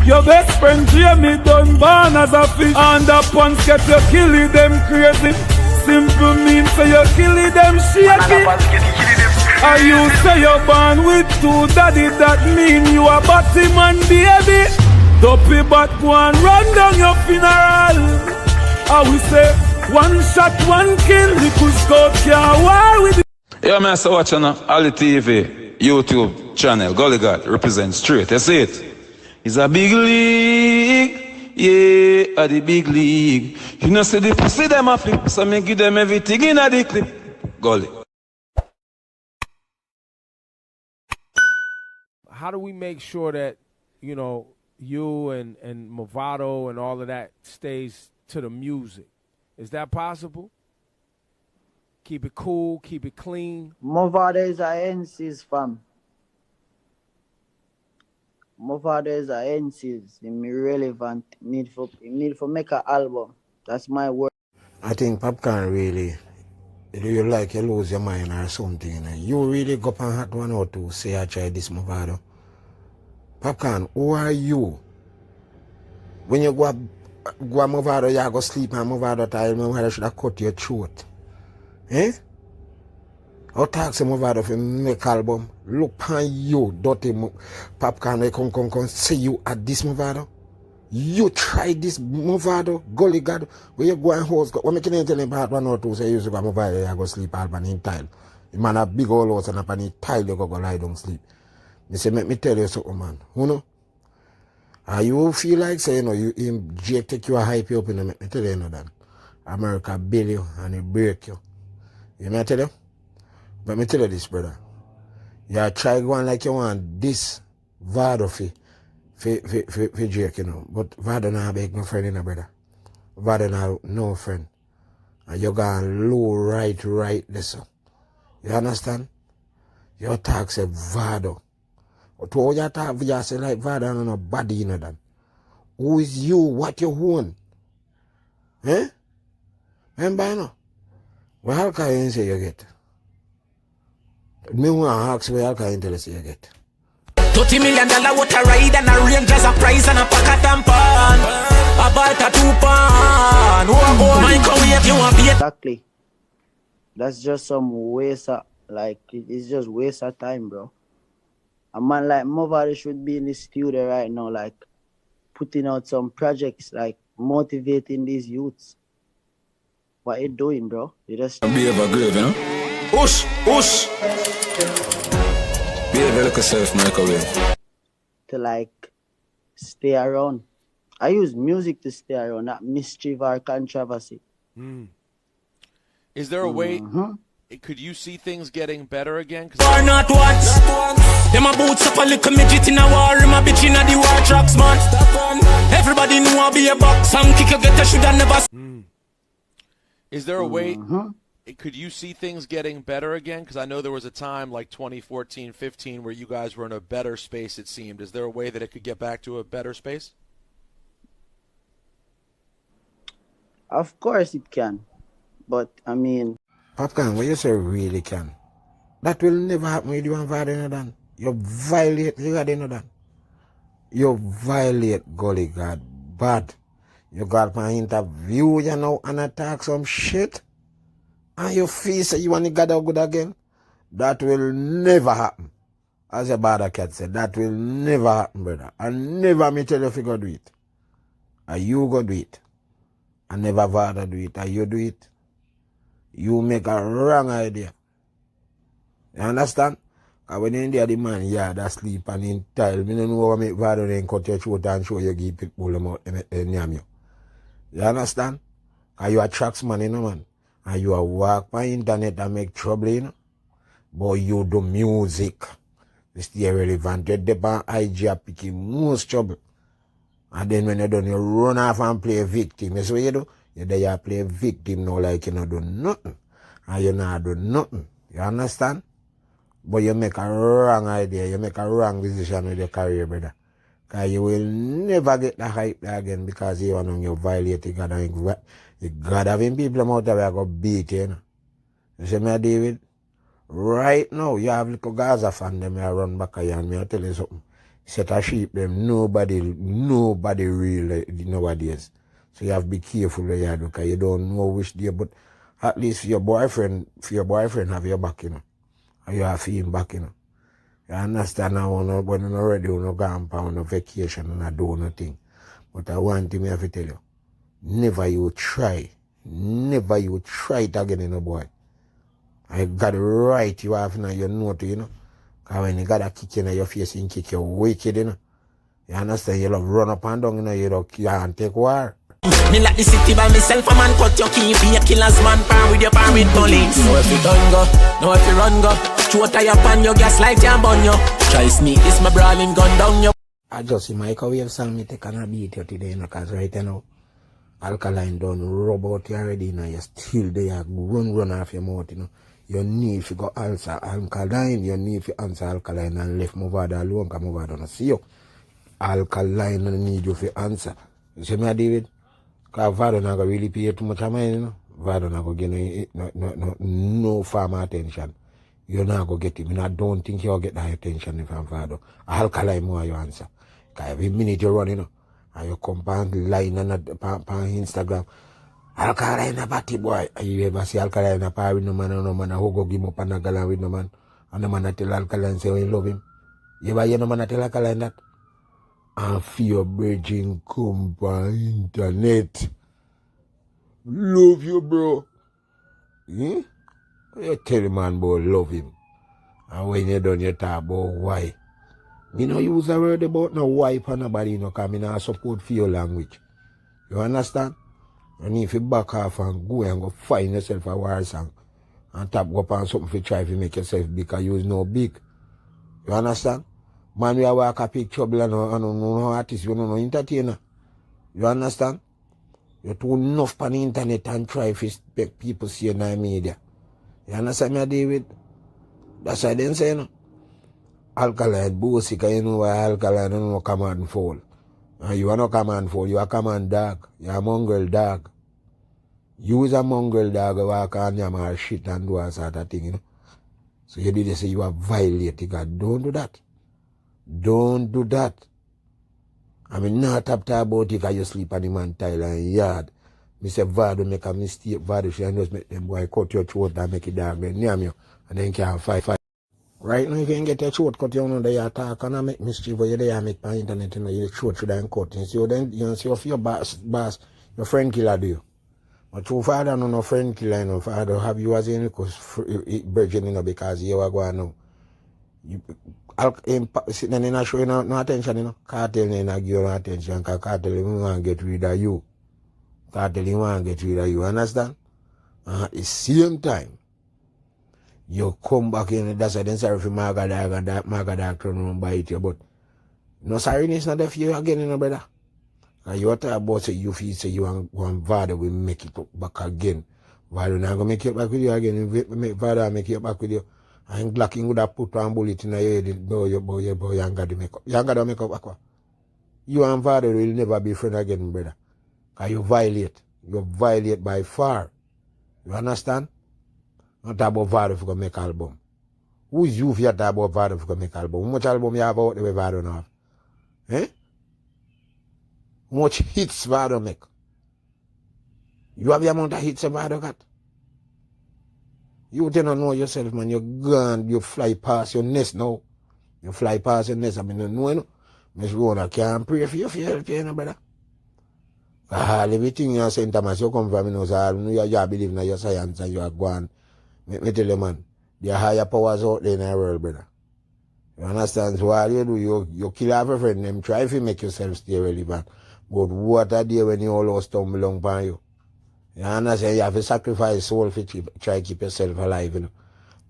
Your best friend Jamie done born as a fish. And the punch get you killing them crazy. Simple means say you killing them shaky. And you say you're born with two daddy, that mean you a batty man baby. Dopey but go and run down your funeral. I will say one shot, one kill. Little scout can't war with it. Yeah, man, so watching Ali TV, YouTube channel, Gully God represents straight. You see it? It's a big league, yeah, at the big league. You know, see the pussy them a flip, so me give them everything in a the clip. Gully. How do we make sure that, you know, you and Movado and all of that stays to the music? Is that possible? Keep it cool, keep it clean. Movado is a NC's fam. Movado is a NC's. It's relevant. Need for make an album. That's my word. I think Popcorn really, you like you lose your mind or something. You know? You really go up and hot one or two, say I try this Movado. Popcorn, who are you? When you go Movado, you go sleep and Movado time, Movado should have cut your throat. Eh? How talk to Movado for make album? Look on you, dirty Popcorn, they come say you at this Movado. You try this Movado, Gully God, where you go and host, what make you tell him about one or two, say you go Movado, you go sleep album in tile. The man a big old house and up on tile, you go lie down sleep. They say, make me tell you something, man. You know? You feel like saying, you know, Jake take you a hype you up in the make me tell you, that America bill you and it break you. You may tell you? But me tell you this, brother. You try going like you want this Vado for Jake, you know. But Vado not beg no friend, you know, brother. Vado not no friend. And you're going low right listen. You understand? Your talk say Vado. To all your talk, you say like Vado no body, you know that. Who is you? What you own? Eh? Remember, you know? What alkaline say you get? Me want to ask what alkaline tell us you get. $30 million water ride and a range as a price and a pack of tampon. About a 2 pound. Microwave you want be. Exactly. That's just some waste of, like, it's just waste of time, bro. A man like Movado should be in the studio right now, like, putting out some projects, like, motivating these youths. What you doing, bro? You just Behave a grave, you know? Ush! Behave like yourself, microwave. to, like, stay around. I use music to stay around, not mischief or controversy. Is there a way, could you see things getting better again? Or not what? Them a boots up a little midget in a war, him a bitch in a the war tracks, man. Everybody know I be a box and kick you get a should have never. Is there a way, could you see things getting better again? Because I know there was a time like 2014, 15 where you guys were in a better space, it seemed. Is there a way that it could get back to a better space? Of course it can. But, I mean... Popcorn, what you say really can? That will never happen with you and Vado, you know that. You violate, you got, you know that. You violate Gully God bad. You got my interview, you know, and attack some shit. And you feel say you want to gather good again. That will never happen. As a bad cat said, that will never happen, brother. And never me tell you if you go do it. And you go do it. And never Vado do it. And you do it. You make a wrong idea. You understand? And when in there the man, yeah, that sleep and in tile, me don't know what make Vado then cut your throat and show you give people them out and name you. You understand? And you attract money, you know, man. And you walk by internet and make trouble, you know. But you do music. You stay relevant. You depend on IG picking most trouble. And then when you're done, you run off and play victim. You see what you do? You there you play victim now like you not do nothing. And you not do nothing. You understand? But you make a wrong idea. You make a wrong decision with your career, brother. Because you will never get the hype again because you want to violate God and God having people out there go beat you, you know. You see me, David? Right now, you have little Gaza fan them run back here and me tell you something. Set of sheep them, nobody real nowadays. So you have to be careful where you do, because you don't know which day, but at least your boyfriend have your back, you know. And you have him back, you know. You understand now when you're already on a gone on a vacation and I do nothing. But I want him to tell you, never you try it again, you know, boy. I got it right you have now, you know, you know. Because when you got a kick in your face and kick you wicked, you know. You understand? You love run up and down, you know, you can't take war. Me like the city by myself, a man cut your key, be a killer's man, pan with your pan with police. No if you done go, no if you run go, shoot tie up on your gas like jam on you. Try sneak this my brawling gun down you. I just see microwave song me take and beat you today, you know, because right now, alkaline done rub out you already, you know, you're still there, run off your mouth, you know. You need to go answer alkaline, you need to answer alkaline and left Movado alone, because Movado don't see you. Alkaline need you to answer. You see me, David? Because Vado not going to really pay too much of money, you know. Vado not going to get no farmer attention. You're not going to get him. I don't think you'll get that attention from Vado. Alkaline more you answer. Because every minute you run, you know, and you come on line on Instagram, alkaline a batty boy. And you ever see alkaline a par with no man who go give him up and a galan with no man. And the man that tell alkaline say, oh, you love him. You ever hear no man that tell alkaline that? And fear bridging come by internet. Love you, bro. You tell the man about love him. And when you done, you talk about why. Me no use a word about no why for nobody, you know, because me not support for your language. You understand? And if you back off and go and go find yourself a war song and tap up on something to try to make yourself big, because you no big. You understand? Man, we walk a pick trouble and no artist, you no entertainer. You understand? You're too enough on the internet and try to make people see you in the media. You understand me, David? That's why they say, you know, alkaline, bossy, because you know why alkaline don't know command fall. And you are not command fall, you are command dog. You are a mongrel dog. You is a mongrel dog who walk on your shit and do all sort of thing, you know. So you did say you are violating God. Don't do that. Don't do that. I mean, not talk about it because you sleep on the man tile and yard. Me say, Vado make a mistake. Vado should just make them boy cut your throat and make it dog then name you. And then can't fight. Right now, you can get your throat cut, you know, they attack and make mischief, but you there make on internet, you know, your throat should have cut. You see, then, you know, see if your boss, your friend killer do you. But your father no friend killer, you know, father have you as in because virgin, you know, because you are going now. Sitting in a show, you know, no attention, you know. Cartel ain't give you no attention, because cartel even want to get rid of you. Cartel even want to get rid of you, understand? At the same time, you come back in, that's why then sorry for Margadak turn around bite you, but no sorriness not there for you again, you know, brother. And you talk about say you feel say you want Vado will make it back again. Vado not gonna make it back with you again. Vado make it back with you. And Glacking would have put one bullet in your head, boy, you ain't got to make up. You ain't got to make up aqua. You and Vado will never be friends again, brother. Because you violate. You violate by far. You understand? Not talk about Vado if you can make album. Who is you if you talk about Vado if you can make album? How much album you have out there with Vado now? Eh? How much hits Vado make? You have the amount of hits Vado got? You don't know yourself, man. You're gone. You fly past your nest now. You fly past your nest. I mean, you know. Miss Rona can't pray for you help, you know, brother. Everything you say in Thomas, you come from, you know, so you believe in your science and you are gone. Me tell you, man, there are higher powers out there in the world, brother. You understand? So all you do, you kill every friend, them try to make yourself stay relevant. But what are they when you all stumble upon you? You understand? You have to sacrifice soul to try to keep yourself alive, you know.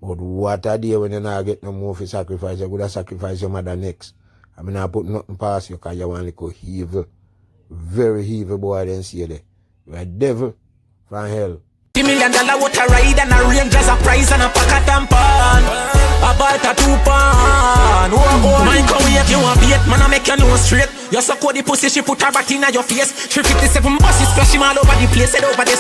But what are they when you not get no more for sacrifice? You could have sacrificed your mother next. I mean, I put nothing past you because you want to go evil. Very evil boy, I didn't see you there. You're a devil from hell. $50 million water ride and a range as a prize and a pack of tampon. About a 2 pound. Oh, my cow if you want bait, man, I make your nose straight. You suck out the pussy, she put her back in your face. 357 buses, splash him all over the place, head over the